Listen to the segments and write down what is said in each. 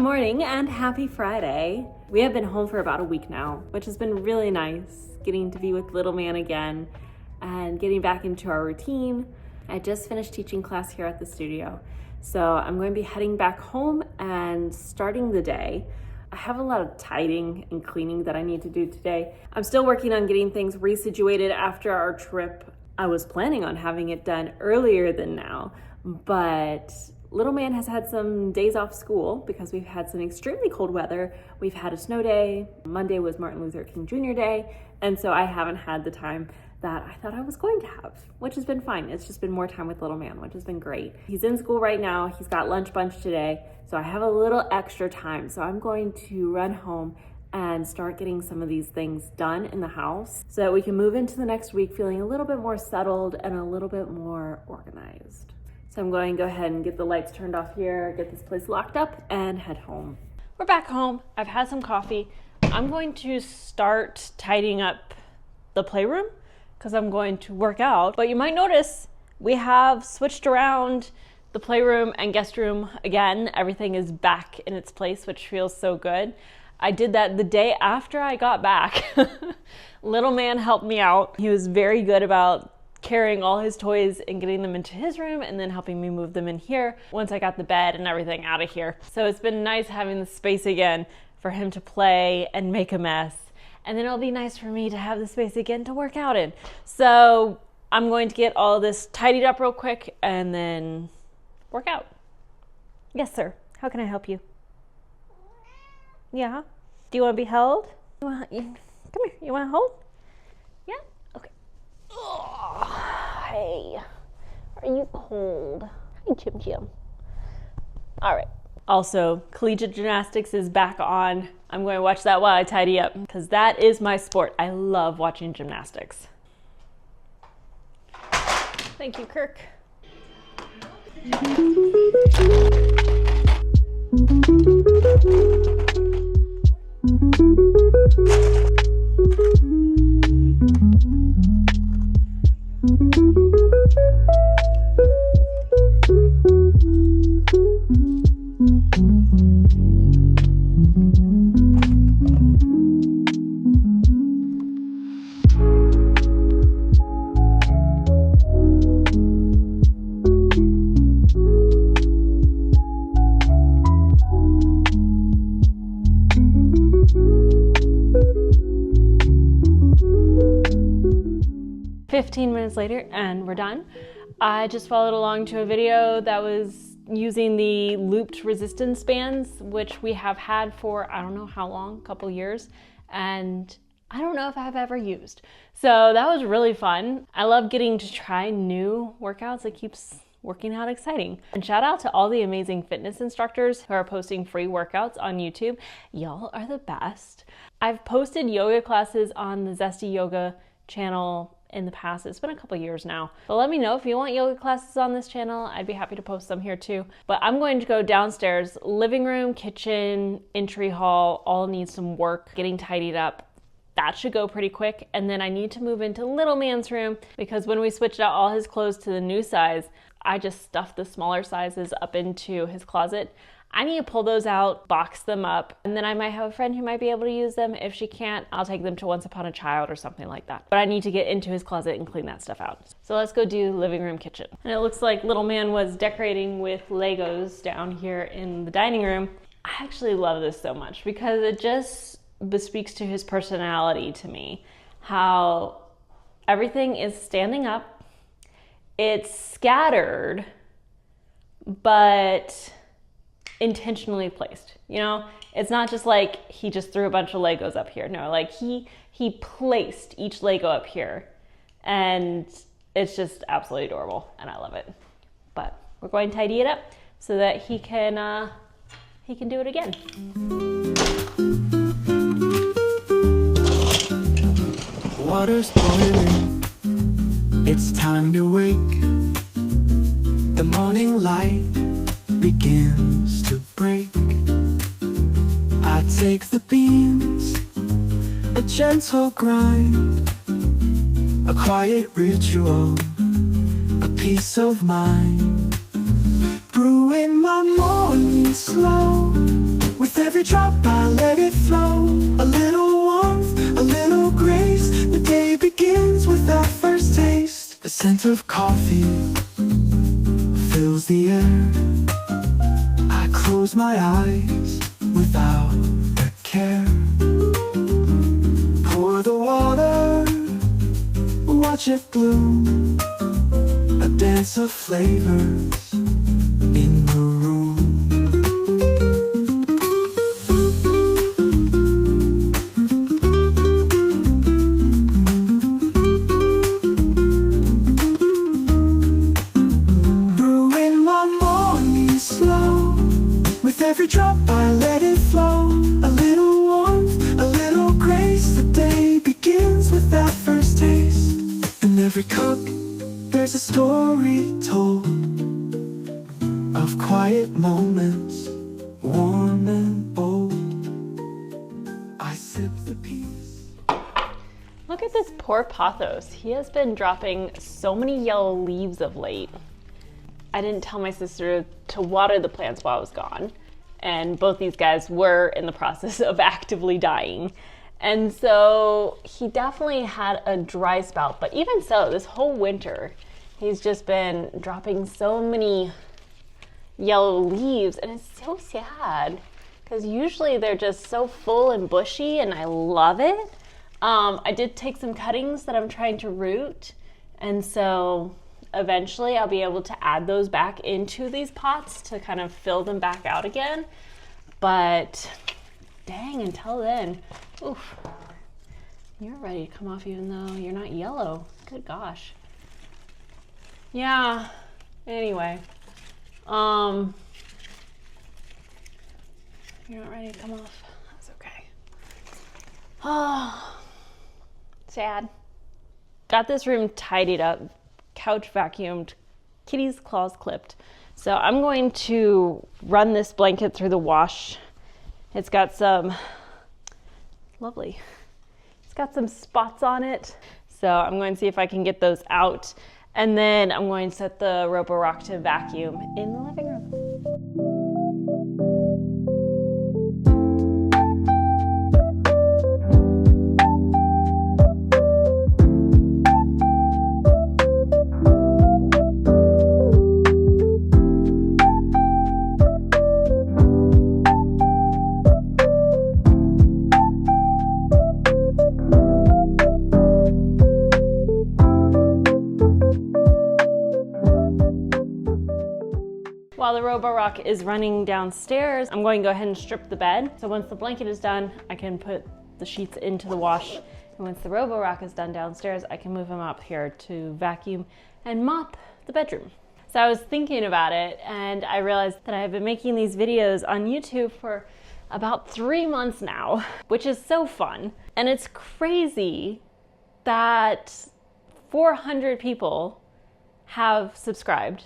morning and happy Friday. We have been home for about a week now, which has been really nice, getting to be with little man again and getting back into our routine. I just finished teaching class here at the studio, so I'm going to be heading back home and starting the day. I have a lot of tidying and cleaning that I need to do today. I'm still working on getting things resituated after our trip. I was planning on having it done earlier than now, but little man has had some days off school because we've had some extremely cold weather. We've had a snow day. Monday was Martin Luther King Jr. Day. And so I haven't had the time that I thought I was going to have, which has been fine. It's just been more time with little man, which has been great. He's in school right now. He's got lunch bunch today. So I have a little extra time. So I'm going to run home and start getting some of these things done in the house so that we can move into the next week feeling a little bit more settled and a little bit more organized. So I'm going to go ahead and get the lights turned off here, get this place locked up, and head home. We're back home. I've had some coffee. I'm going to start tidying up the playroom because I'm going to work out. But you might notice we have switched around the playroom and guest room again. Everything is back in its place, which feels so good. I did that the day after I got back. Little man helped me out. He was very good about carrying all his toys and getting them into his room and then helping me move them in here once I got the bed and everything out of here. So it's been nice having the space again for him to play and make a mess. And then it'll be nice for me to have the space again to work out in. So I'm going to get all this tidied up real quick and then work out. Yes, sir. How can I help you? Yeah? Do you want to be held? Come here. You want to hold? Yeah? Okay. Oh, hey, are you cold? Hi, Chim Chim. All right. Also, collegiate gymnastics is back on. I'm going to watch that while I tidy up because that is my sport. I love watching gymnastics. Thank you, Kirk. Minutes later and we're done. I just followed along to a video that was using the looped resistance bands, which we have had for I don't know how long, a couple years, and I don't know if I've ever used. So that was really fun. I love getting to try new workouts. It keeps working out exciting. And shout out to all the amazing fitness instructors who are posting free workouts on YouTube. Y'all are the best. I've posted yoga classes on the Zesty Yoga channel in the past. It's been a couple years now. But let me know if you want yoga classes on this channel. I'd be happy to post them here too. But I'm going to go downstairs. Living room, kitchen, entry hall, all need some work getting tidied up. That should go pretty quick. And then I need to move into little man's room because when we switched out all his clothes to the new size, I just stuffed the smaller sizes up into his closet. I need to pull those out, box them up, and then I might have a friend who might be able to use them. If she can't, I'll take them to Once Upon a Child or something like that. But I need to get into his closet and clean that stuff out. So let's go do living room, kitchen. And it looks like little man was decorating with Legos down here in the dining room. I actually love this so much because it just bespeaks to his personality to me. How everything is standing up, it's scattered, but intentionally placed. You know, it's not just like he just threw a bunch of Legos up here. No, like he placed each Lego up here, and it's just absolutely adorable and I love it. But we're going to tidy it up so that he can do it again. Water's boiling, it's time to wake. The morning light begins to break. I take the beans, a gentle grind, a quiet ritual, a peace of mind. Brewing my morning slow every drop I let it flow. A little warmth, a little grace. The day begins with that first taste. The scent of coffee fills the air. I close my eyes without a care. Pour the water, watch it bloom. A dance of flavors in the room. Brewing my morning slow. With every drop I let it flow. A little warmth, a little grace. The day begins with that first taste. In every cup there's a story told of quiet moments, warm and bold. I sip the peace. Look at this poor pothos. He has been dropping so many yellow leaves of late. I didn't tell my sister to water the plants while I was gone, and both these guys were in the process of actively dying. And so he definitely had a dry spell, but even so, this whole winter, he's just been dropping so many yellow leaves, and it's so sad because usually they're just so full and bushy, and I love it. I did take some cuttings that I'm trying to root, and so eventually I'll be able to add those back into these pots to kind of fill them back out again. But dang, until then, oof, you're ready to come off even though you're not yellow. Good gosh. Yeah, anyway, you're not ready to come off. That's okay. Oh, sad. Got this room tidied up, couch vacuumed, kitty's claws clipped. So I'm going to run this blanket through the wash. It's got some, lovely. It's got some spots on it. So I'm going to see if I can get those out. And then I'm going to set the Roborock to vacuum in the living room. While the Roborock is running downstairs, I'm going to go ahead and strip the bed. So once the blanket is done, I can put the sheets into the wash. And once the Roborock is done downstairs, I can move him up here to vacuum and mop the bedroom. So I was thinking about it, and I realized that I've been making these videos on YouTube for about 3 months now, which is so fun. And it's crazy that 400 people have subscribed.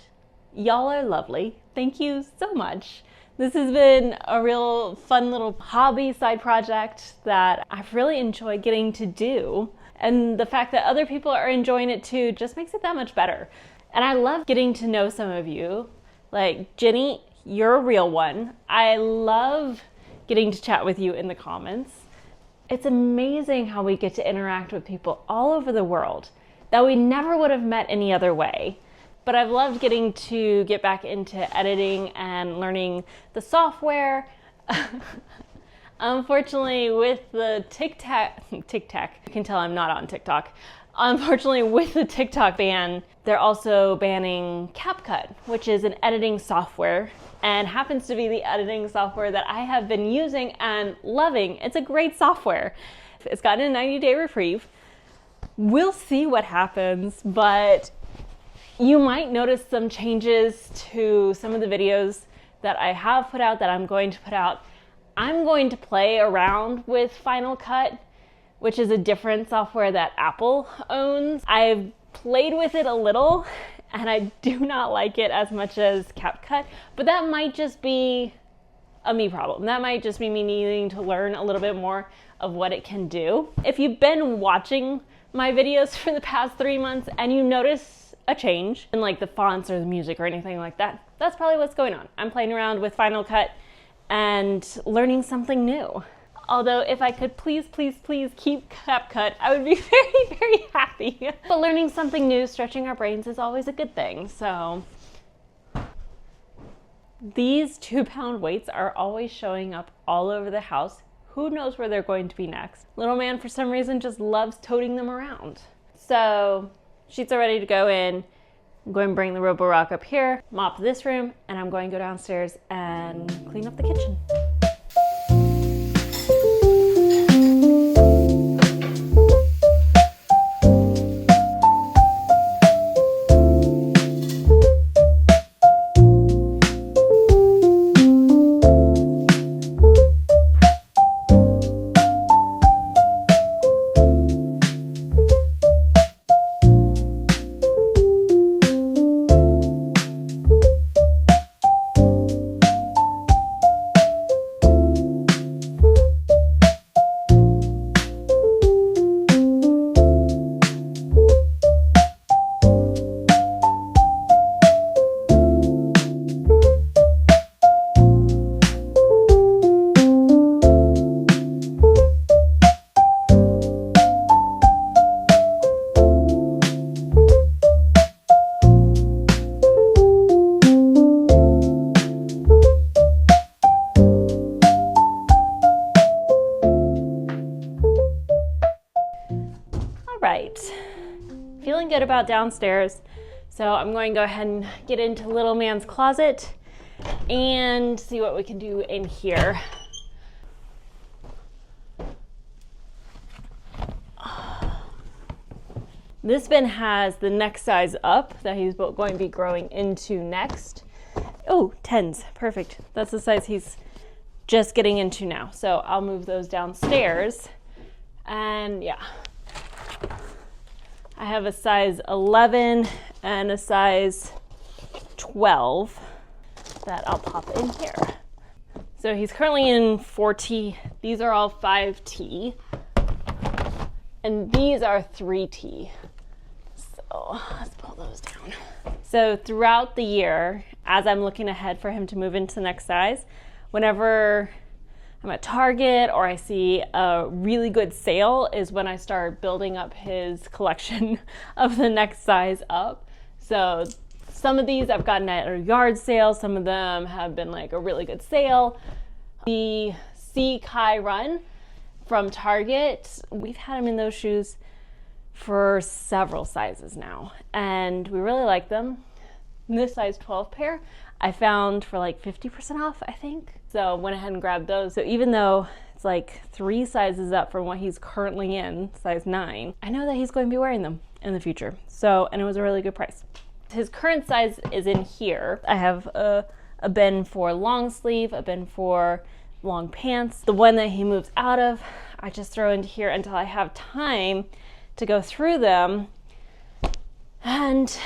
Y'all are lovely. Thank you so much. This has been a real fun little hobby side project that I've really enjoyed getting to do. And the fact that other people are enjoying it too just makes it that much better. And I love getting to know some of you. Like Jenny, you're a real one. I love getting to chat with you in the comments. It's amazing how we get to interact with people all over the world that we never would have met any other way. But I've loved getting to get back into editing and learning the software. Unfortunately, with the TikTok, you can tell I'm not on TikTok. Unfortunately, with the TikTok ban, they're also banning CapCut, which is an editing software and happens to be the editing software that I have been using and loving. It's a great software. It's gotten a 90-day reprieve. We'll see what happens, but you might notice some changes to some of the videos that I have put out, that I'm going to put out. I'm going to play around with Final Cut, which is a different software that Apple owns. I've played with it a little, and I do not like it as much as CapCut, but that might just be a me problem. That might just be me needing to learn a little bit more of what it can do. If you've been watching my videos for the past 3 months and you notice a change in like the fonts or the music or anything like that, that's probably what's going on. I'm playing around with Final Cut and learning something new. Although if I could please keep CapCut, I would be very happy. But learning something new, stretching our brains is always a good thing. So these 2-pound weights are always showing up all over the house. Who knows where they're going to be next? Little man, for some reason, just loves toting them around. So sheets are ready to go in. I'm going to bring the Roborock up here, mop this room, and I'm going to go downstairs and clean up the kitchen. Right, feeling good about downstairs. So I'm going to go ahead and get into little man's closet and see what we can do in here. This bin has the next size up that he's going to be growing into next. Oh, 10s, perfect. That's the size he's just getting into now. So I'll move those downstairs. And yeah, I have a size 11 and a size 12 that I'll pop in here. So he's currently in 4T. These are all 5T. And these are 3T. So let's pull those down. So throughout the year, as I'm looking ahead for him to move into the next size, whenever I'm at Target or I see a really good sale is when I start building up his collection of the next size up. So some of these I've gotten at a yard sale. Some of them have been like a really good sale. The C Kai Run from Target, we've had him in those shoes for several sizes now, and we really like them. This size 12 pair I found for like 50% off, I think. So went ahead and grabbed those. So even though it's like 3 sizes up from what he's currently in, size 9, I know that he's going to be wearing them in the future. So, and it was a really good price. His current size is in here. I have a bin for long sleeve, a bin for long pants. The one that he moves out of, I just throw into here until I have time to go through them. And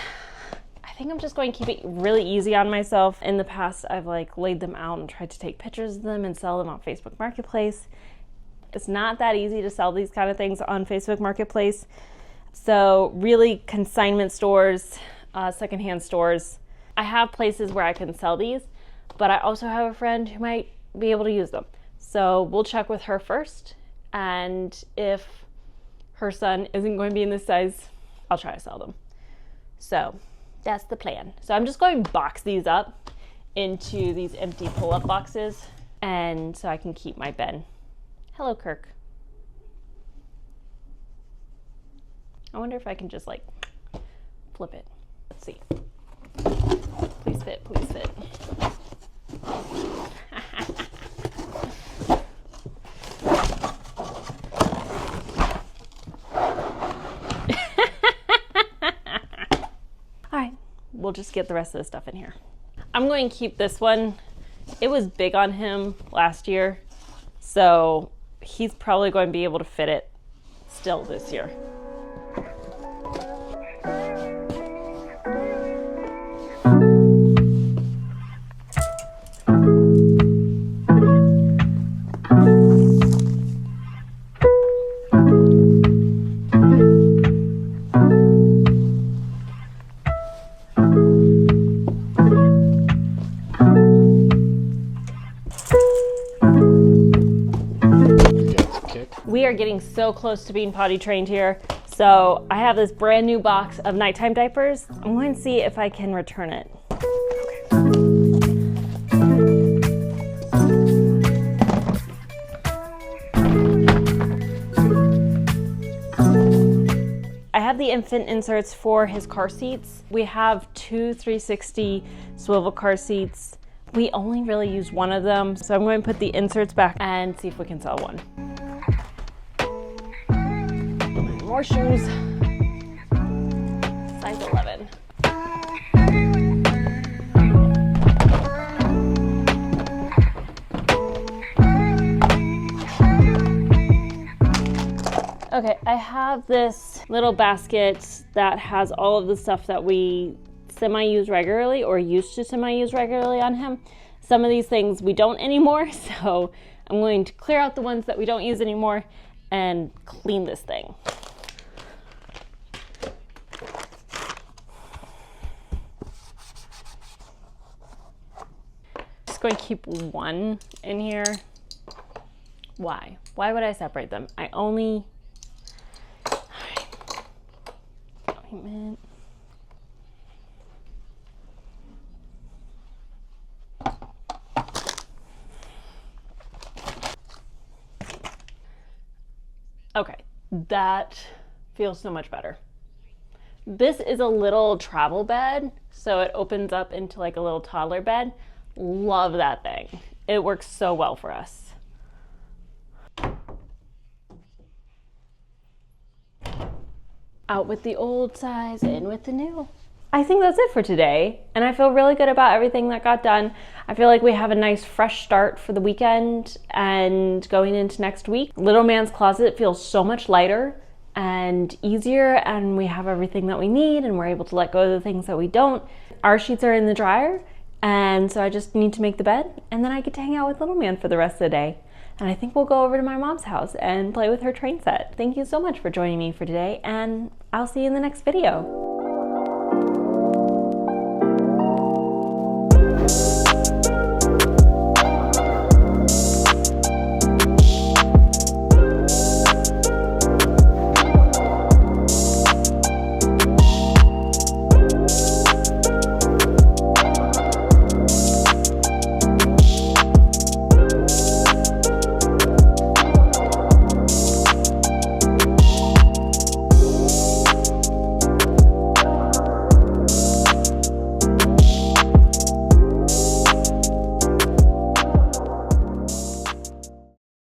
I think I'm just going to keep it really easy on myself. In the past, I've like laid them out and tried to take pictures of them and sell them on Facebook Marketplace. It's not that easy to sell these kind of things on Facebook Marketplace. So really consignment stores, secondhand stores. I have places where I can sell these, but I also have a friend who might be able to use them. So we'll check with her first. And if her son isn't going to be in this size, I'll try to sell them. So that's the plan. So I'm just going to box these up into these empty pull-up boxes, and so I can keep my bin. Hello, Kirk. I wonder if I can just like flip it. Let's see. Please fit, please fit. We'll just get the rest of the stuff in here. I'm going to keep this one. It was big on him last year, so he's probably going to be able to fit it still this year. we are getting so close to being potty trained here. So I have this brand new box of nighttime diapers. I'm going to see if I can return it. I have the infant inserts for his car seats. We have 2 360 swivel car seats. We only really use one of them, so I'm going to put the inserts back and see if we can sell one. More shoes, size 11. Okay, I have this little basket that has all of the stuff that we semi-use regularly or used to semi-use regularly on him. Some of these things we don't anymore, so I'm going to clear out the ones that we don't use anymore and clean this thing. Just going to keep one in here. Why? Why would I separate them? I only... Ointment. Okay, that feels so much better. This is a little travel bed, so it opens up into like a little toddler bed. Love that thing. It works so well for us. Out with the old size, in with the new. I think that's it for today, and I feel really good about everything that got done. I feel like we have a nice fresh start for the weekend and going into next week. Little man's closet feels so much lighter and easier, and we have everything that we need, and we're able to let go of the things that we don't. Our sheets are in the dryer, and so I just need to make the bed, and then I get to hang out with little man for the rest of the day. And I think we'll go over to my mom's house and play with her train set. Thank you so much for joining me for today, and I'll see you in the next video.